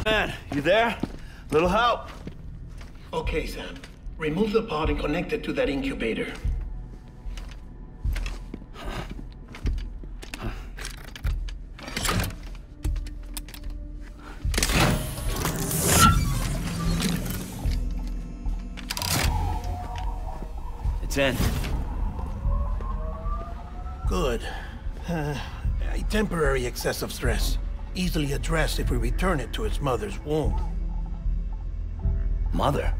Man, you there? Little help? Okay, Sam. Remove the pod and connect it to that incubator. It's in. Good. A temporary excess of stress. Easily addressed if we return it to its mother's womb. Mother?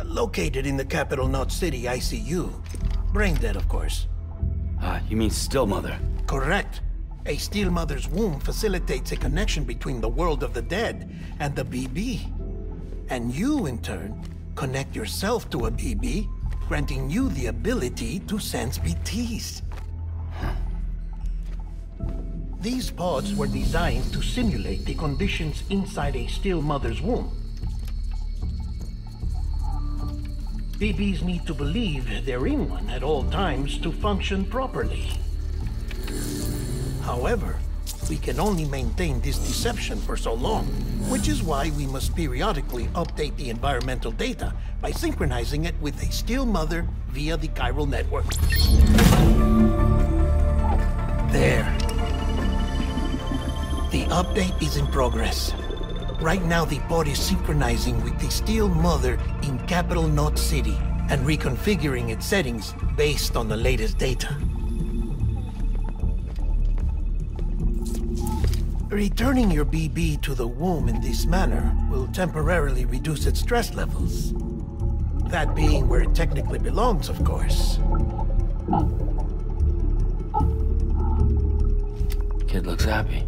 Located in the capital Knot City ICU. Brain dead, of course. You mean still mother? Correct. A still mother's womb facilitates a connection between the world of the dead and the BB. And you, in turn, connect yourself to a BB, granting you the ability to sense BTs. These pods were designed to simulate the conditions inside a still mother's womb. BBs need to believe they're in one at all times to function properly. However, we can only maintain this deception for so long, which is why we must periodically update the environmental data by synchronizing it with a still mother via the chiral network. There. The update is in progress. Right now, the pod is synchronizing with the still mother in capital Knot City and reconfiguring its settings based on the latest data. Returning your BB to the womb in this manner will temporarily reduce its stress levels. That being where it technically belongs, of course. Kid looks happy.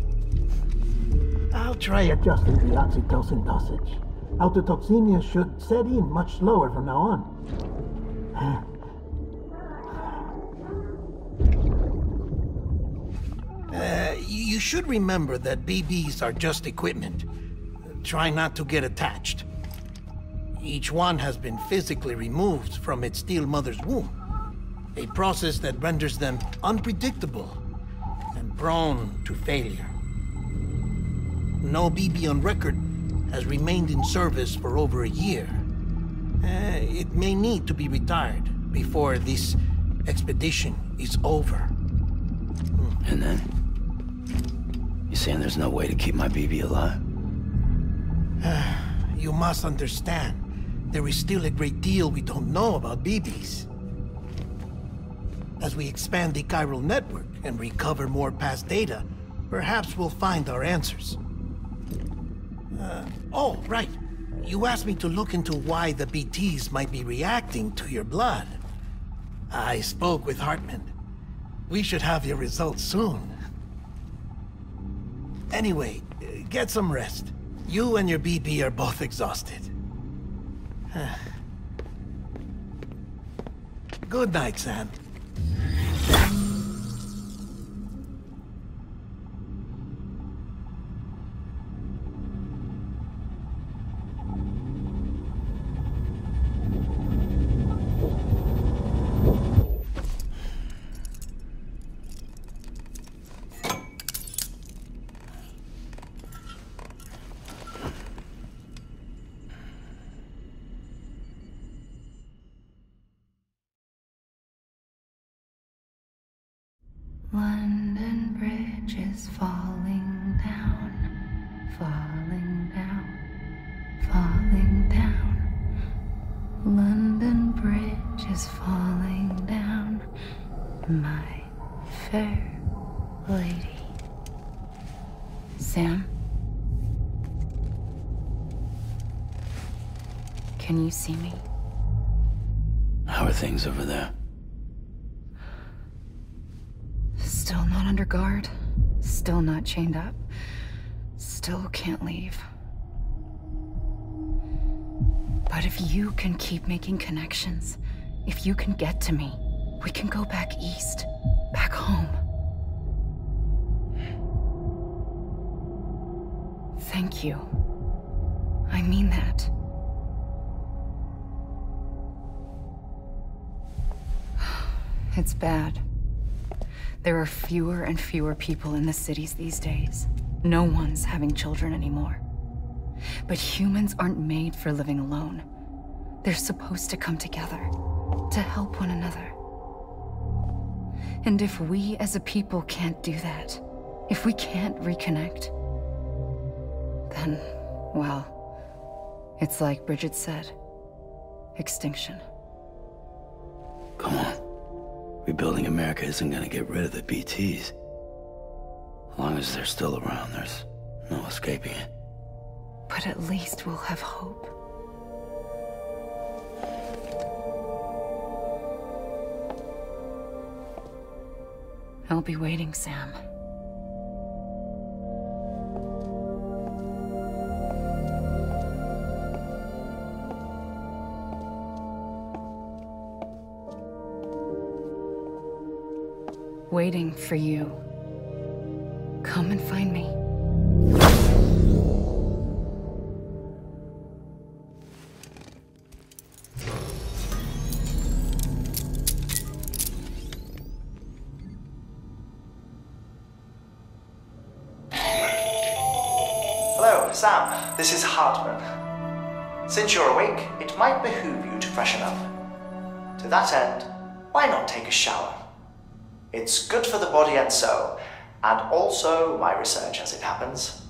I'll try adjusting the oxytocin dosage. Autotoxemia should set in much slower from now on. You should remember that BBs are just equipment. Try not to get attached. Each one has been physically removed from its still mother's womb. A process that renders them unpredictable and prone to failure. No BB on record has remained in service for over a year. It may need to be retired before this expedition is over. And then? You saying there's no way to keep my BB alive? You must understand, there is still a great deal we don't know about BBs. As we expand the chiral network and recover more past data, perhaps we'll find our answers. Oh, right. You asked me to look into why the BTs might be reacting to your blood. I spoke with Hartman. We should have your results soon. Anyway, get some rest. You and your BB are both exhausted. Good night, Sam. London Bridge is falling down, falling down, falling down. London Bridge is falling down, my fair lady. Sam? Can you see me? How are things over there? Still not under guard, still not chained up, still can't leave. But if you can keep making connections, if you can get to me, we can go back east, back home. Thank you. I mean that. It's bad. There are fewer and fewer people in the cities these days. No one's having children anymore. But humans aren't made for living alone. They're supposed to come together, to help one another. And if we as a people can't do that, if we can't reconnect, then, well, it's like Bridget said, extinction. Come on. Rebuilding America isn't gonna get rid of the BTs. As long as they're still around, there's no escaping it. But at least we'll have hope. I'll be waiting, Sam. Waiting for you. Come and find me. Hello, Sam. This is Hartman. Since you're awake, it might behoove you to freshen up. To that end, why not take a shower? It's good for the body and soul, and also my research as it happens.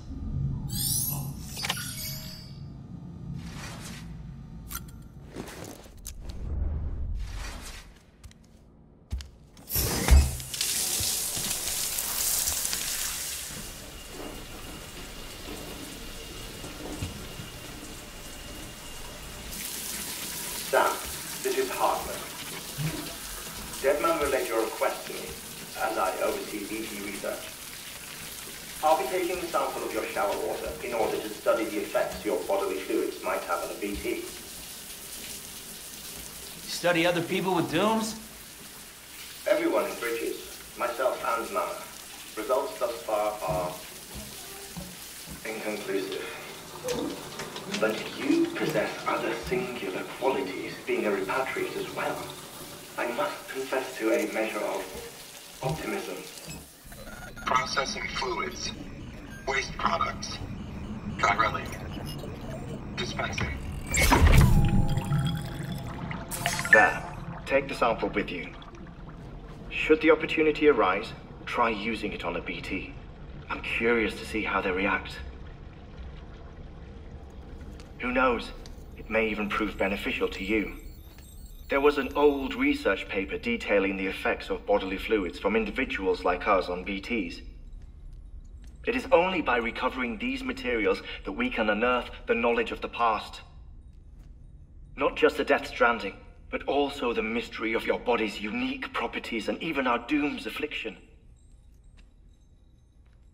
Sam, this is Hartman. Deadman relayed your request to me, as I oversee BT research. I'll be taking a sample of your shower water in order to study the effects your bodily fluids might have on a BT. Study other people with dooms? Everyone in Bridges, myself and Mama. Results thus far are inconclusive. But you possess other singular qualities, being a repatriate as well. I must confess to a measure of optimism. Processing fluids. Waste products. Chirelli. Dispensing. There. Take the sample with you. Should the opportunity arise, try using it on a BT. I'm curious to see how they react. Who knows? It may even prove beneficial to you. There was an old research paper detailing the effects of bodily fluids from individuals like us on BTs. It is only by recovering these materials that we can unearth the knowledge of the past. Not just the Death Stranding, but also the mystery of your body's unique properties and even our doom's affliction.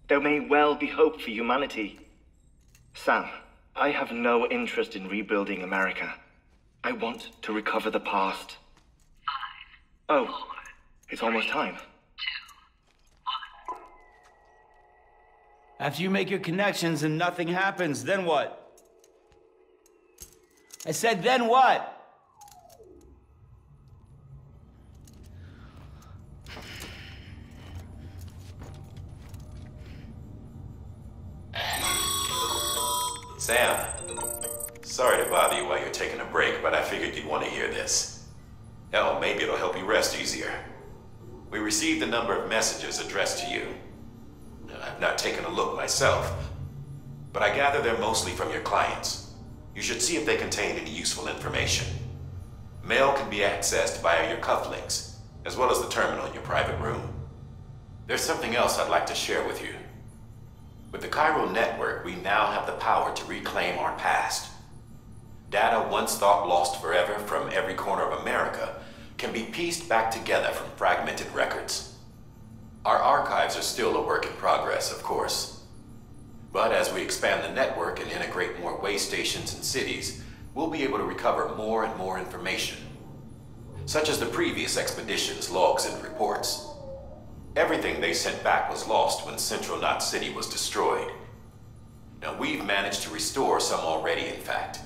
There may well be hope for humanity. Sam, I have no interest in rebuilding America. I want to recover the past. 5, 4, oh, it's almost time. 2, 1. After you make your connections and nothing happens, then what? I said, then what? Sam, sorry to bother you while you're taking a break, but I figured you'd want to hear this. Hell, maybe it'll help you rest easier. We received a number of messages addressed to you. I've not taken a look myself, but I gather they're mostly from your clients. You should see if they contain any useful information. Mail can be accessed via your cufflinks, as well as the terminal in your private room. There's something else I'd like to share with you. With the Chiral network, we now have the power to reclaim our past. Data once thought lost forever from every corner of America can be pieced back together from fragmented records. Our archives are still a work in progress, of course. But as we expand the network and integrate more way stations and cities, we'll be able to recover more and more information, such as the previous expedition's logs and reports. Everything they sent back was lost when Central Knot City was destroyed. Now, we've managed to restore some already, in fact.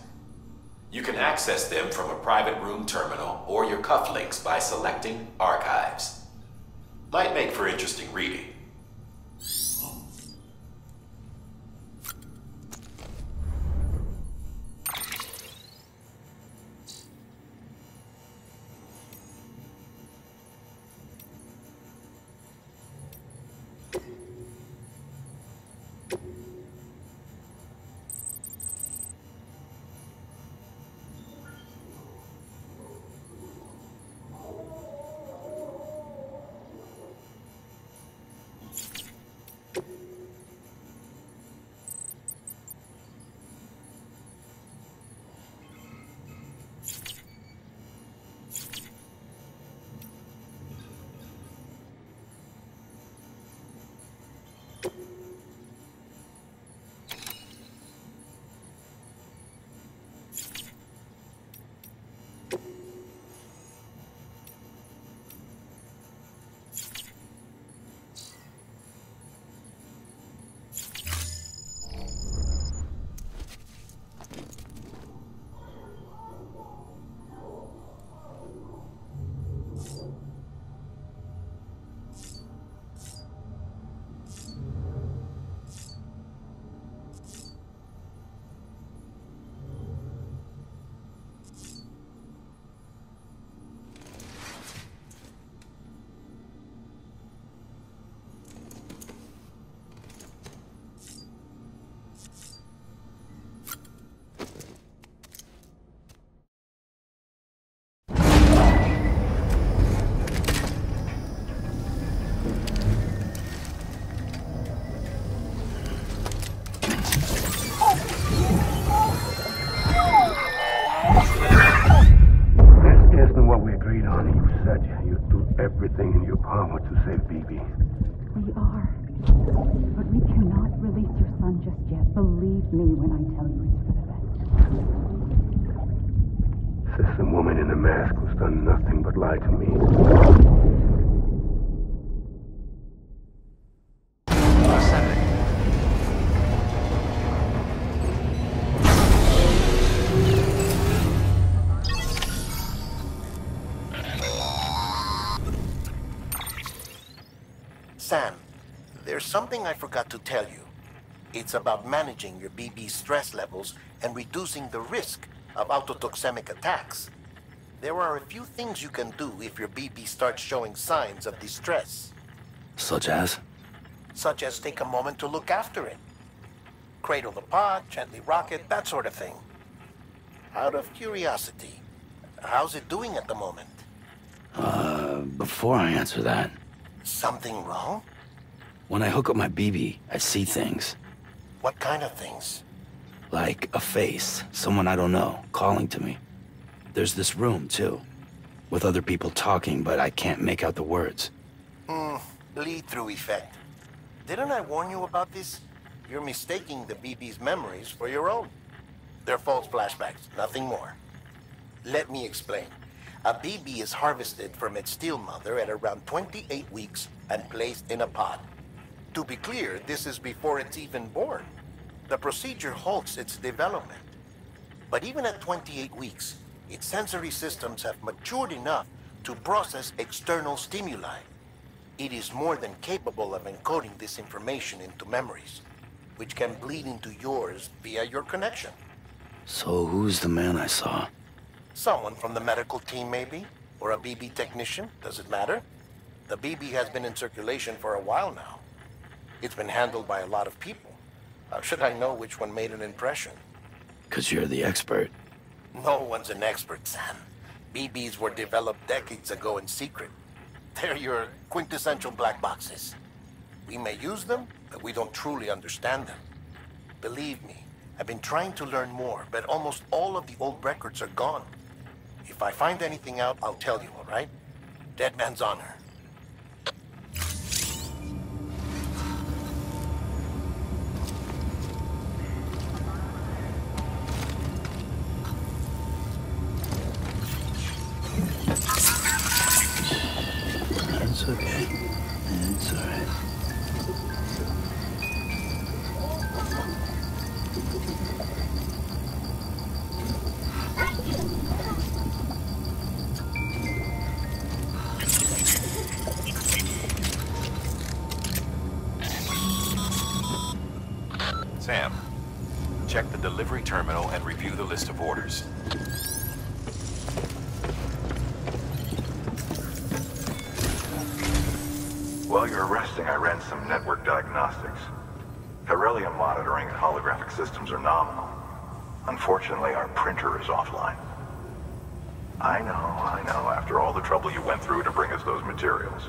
You can access them from a private room terminal or your cufflinks by selecting Archives. Might make for interesting reading. Everything in your power to save BB. We are. But we cannot release your son just yet. Believe me when I tell you it's for the best. System woman in the mask who's done nothing but lie to me. Sam, there's something I forgot to tell you. It's about managing your BB stress levels and reducing the risk of autotoxemic attacks. There are a few things you can do if your BB starts showing signs of distress. Such as? Such as take a moment to look after it. Cradle the pod, gently rock it, that sort of thing. Out of curiosity, how's it doing at the moment? Before I answer that... Something wrong? When I hook up my BB, I see things. What kind of things? Like a face, someone I don't know, calling to me. There's this room, too, with other people talking, but I can't make out the words. Bleed-through effect. Didn't I warn you about this? You're mistaking the BB's memories for your own. They're false flashbacks, nothing more. Let me explain. A BB is harvested from its steel mother at around 28 weeks and placed in a pod. To be clear, this is before it's even born. The procedure halts its development. But even at 28 weeks, its sensory systems have matured enough to process external stimuli. It is more than capable of encoding this information into memories, which can bleed into yours via your connection. So who's the man I saw? Someone from the medical team, maybe? Or a BB technician? Does it matter? The BB has been in circulation for a while now. It's been handled by a lot of people. How should I know which one made an impression? 'Cause you're the expert. No one's an expert, Sam. BBs were developed decades ago in secret. They're your quintessential black boxes. We may use them, but we don't truly understand them. Believe me, I've been trying to learn more, but almost all of the old records are gone. If I find anything out, I'll tell you, all right? Dead man's honor. It's okay. It's all right. Sam, check the delivery terminal and review the list of orders. While you're resting, I ran some network diagnostics. I Beryllium monitoring and holographic systems are nominal. Unfortunately, our printer is offline. I know, after all the trouble you went through to bring us those materials.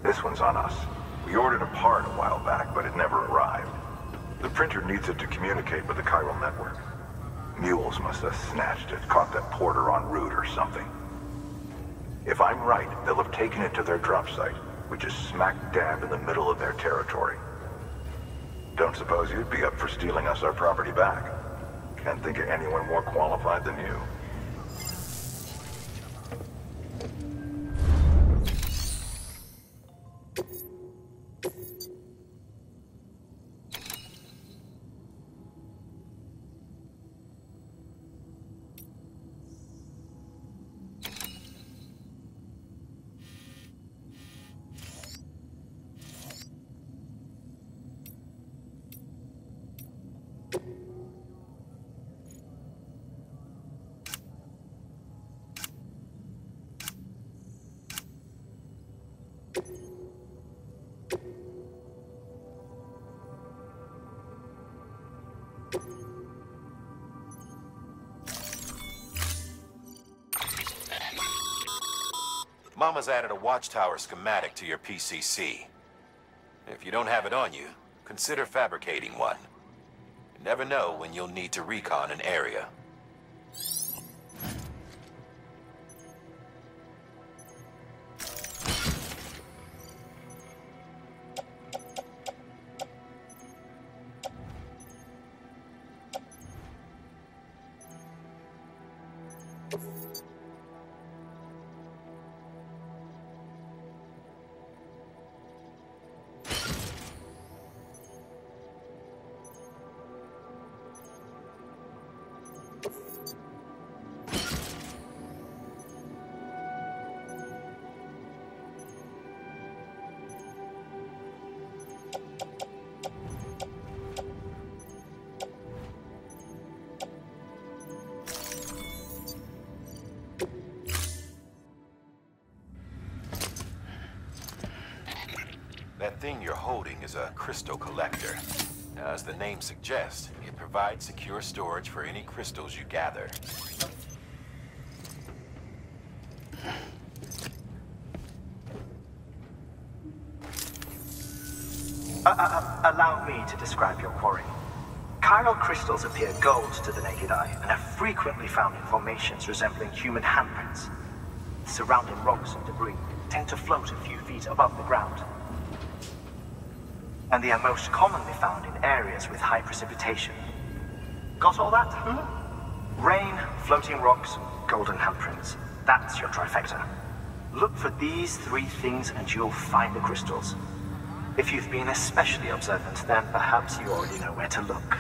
This one's on us. We ordered a part a while back, but it never arrived. The printer needs it to communicate with the chiral network. Mules must have snatched it, caught that porter en route or something. If I'm right, they'll have taken it to their drop site, which is smack dab in the middle of their territory. Don't suppose you'd be up for stealing us our property back? Can't think of anyone more qualified than you. Mama's added a watchtower schematic to your PCC. If you don't have it on you, consider fabricating one. You never know when you'll need to recon an area. That thing you're holding is a crystal collector. Now, as the name suggests, it provides secure storage for any crystals you gather. Allow me to describe your quarry. Chiral crystals appear gold to the naked eye and are frequently found in formations resembling human handprints. Surrounding rocks and debris tend to float a few feet above the ground. And they are most commonly found in areas with high precipitation. Got all that? Rain, floating rocks, golden handprints. That's your trifecta. Look for these three things and you'll find the crystals. If you've been especially observant, then perhaps you already know where to look.